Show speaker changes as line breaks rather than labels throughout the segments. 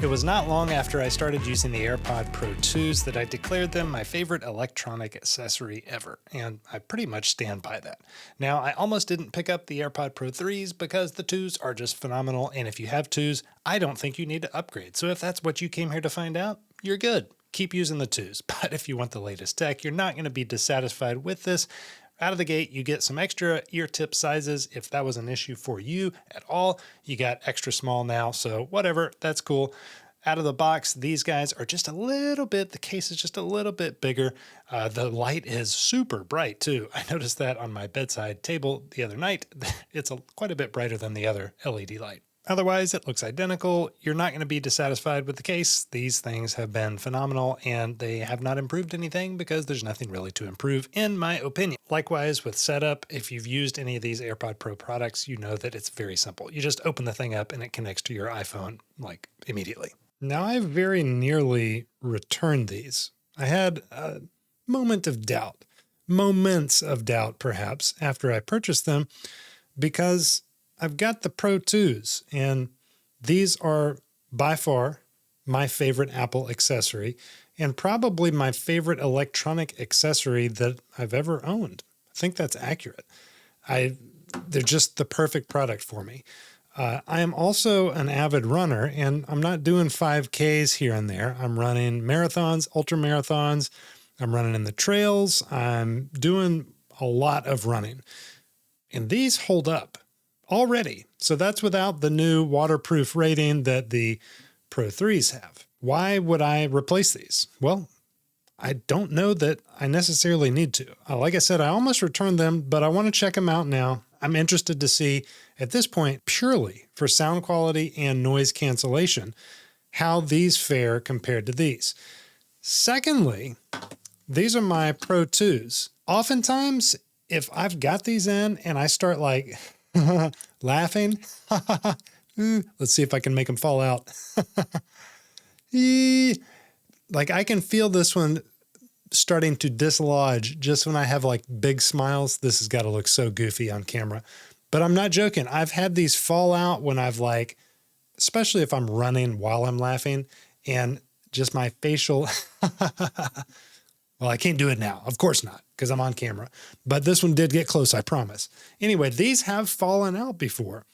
It was not long after I started using the Airpod Pro2s that I declared them my favorite electronic accessory ever, and I pretty much stand by that. Now, I almost didn't pick up the Airpod Pro3s because the 2s are just phenomenal, and if you have 2s, I don't think you need to upgrade. So if that's what you came here to find out, you're good. Keep using the 2s. But if you want the latest tech, you're not going to be dissatisfied with this. Out of the gate, you get some extra ear tip sizes. If that was an issue for you at all, you got extra small now. So whatever, that's cool. Out of the box, these guys are just a little bit, the case is just a little bit bigger. The light is super bright too. I noticed that on my bedside table the other night. It's quite a bit brighter than the other LED light. Otherwise, it looks identical. You're not going to be dissatisfied with the case. These things have been phenomenal, and they have not improved anything because there's nothing really to improve, in my opinion. Likewise, with setup, if you've used any of these AirPod Pro products, you know that it's very simple. You just open the thing up and it connects to your iPhone, like, immediately. Now, I very nearly returned these. I had a moments of doubt perhaps, after I purchased them, because I've got the Pro 2s, and these are by far my favorite Apple accessory, and probably my favorite electronic accessory that I've ever owned. I think that's accurate. They're just the perfect product for me. I am also an avid runner, and I'm not doing 5Ks here and there. I'm running marathons, ultra marathons. I'm running in the trails. I'm doing a lot of running, and these hold up already. So that's without the new waterproof rating that the Pro 3s have. Why would I replace these? Well, I don't know that I necessarily need to. Like I said, I almost returned them, but I want to check them out now. I'm interested to see, at this point, purely for sound quality and noise cancellation, how these fare compared to these. Secondly, these are my Pro 2s. Oftentimes, if I've got these in and I start like laughing, let's see if I can make them fall out. Like, I can feel this one starting to dislodge just when I have like big smiles. This has got to look so goofy on camera, but I'm not joking. I've had these fall out when I've like, especially if I'm running while I'm laughing, and just my facial, well, I can't do it now. Of course not, because I'm on camera, but this one did get close, I promise. Anyway, these have fallen out before.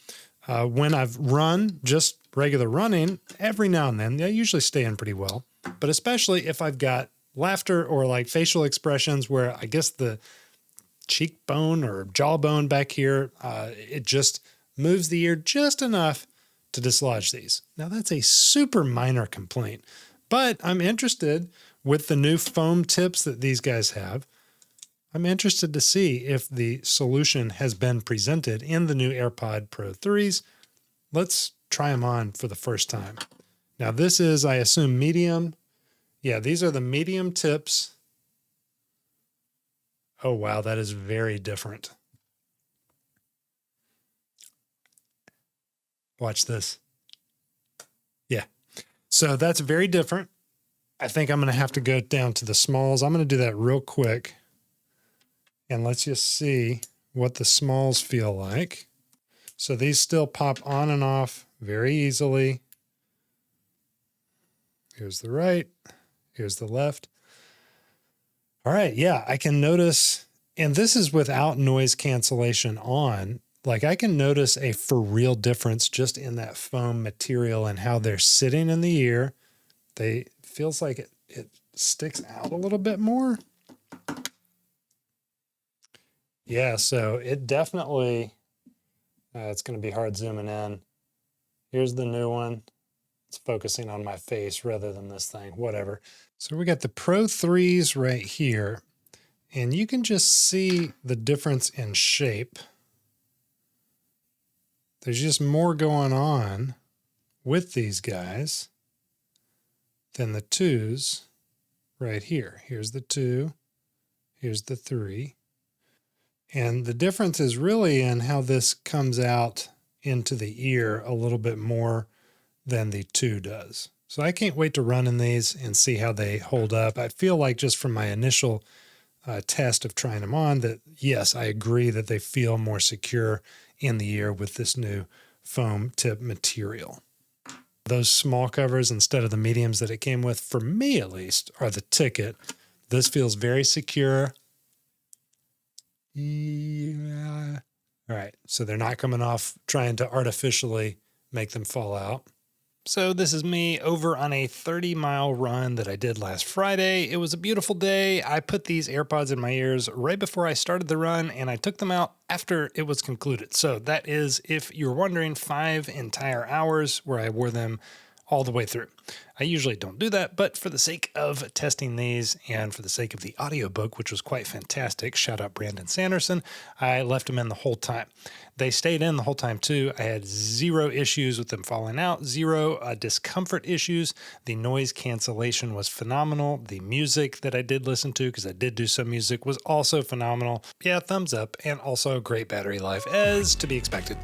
When I've run, just regular running, every now and then, they usually stay in pretty well, but especially if I've got laughter or like facial expressions where I guess the cheekbone or jawbone back here, it just moves the ear just enough to dislodge these. Now, that's a super minor complaint, but I'm interested with the new foam tips that these guys have. I'm interested to see if the solution has been presented in the new AirPod Pro 3s. Let's try them on for the first time. Now, this is, I assume, medium. Yeah, these are the medium tips. Oh, wow, that is very different. Watch this. Yeah, so that's very different. I think I'm going to have to go down to the smalls. I'm going to do that real quick. And let's just see what the smalls feel like. So these still pop on and off very easily. Here's the right. Here's the left. All right, yeah, I can notice, and this is without noise cancellation on, like I can notice a for real difference just in that foam material and how they're sitting in the ear. Feels like it sticks out a little bit more. Yeah, so it definitely, it's going to be hard zooming in. Here's the new one. It's focusing on my face rather than this thing, whatever. So we got the Pro 3s right here, and you can just see the difference in shape. There's just more going on with these guys than the 2s right here. Here's the 2, here's the 3. And the difference is really in how this comes out into the ear a little bit more than the 2 does. So I can't wait to run in these and see how they hold up. I feel like just from my initial test of trying them on that, yes, I agree that they feel more secure in the ear with this new foam tip material. Those small covers instead of the mediums that it came with, for me at least, are the ticket. This feels very secure. Yeah. All right, so they're not coming off trying to artificially make them fall out. So this is me over on a 30-mile run that I did last Friday. It was a beautiful day. I put these AirPods in my ears right before I started the run, and I took them out after it was concluded. So that is, if you're wondering, 5 entire hours where I wore them all the way through. I usually don't do that, but for the sake of testing these and for the sake of the audiobook, which was quite fantastic, shout out Brandon Sanderson, I left them in the whole time. They stayed in the whole time too. I had 0 issues with them falling out, 0 discomfort issues. The noise cancellation was phenomenal. The music that I did listen to, because I did do some music, was also phenomenal. Yeah, thumbs up, and also great battery life, as to be expected.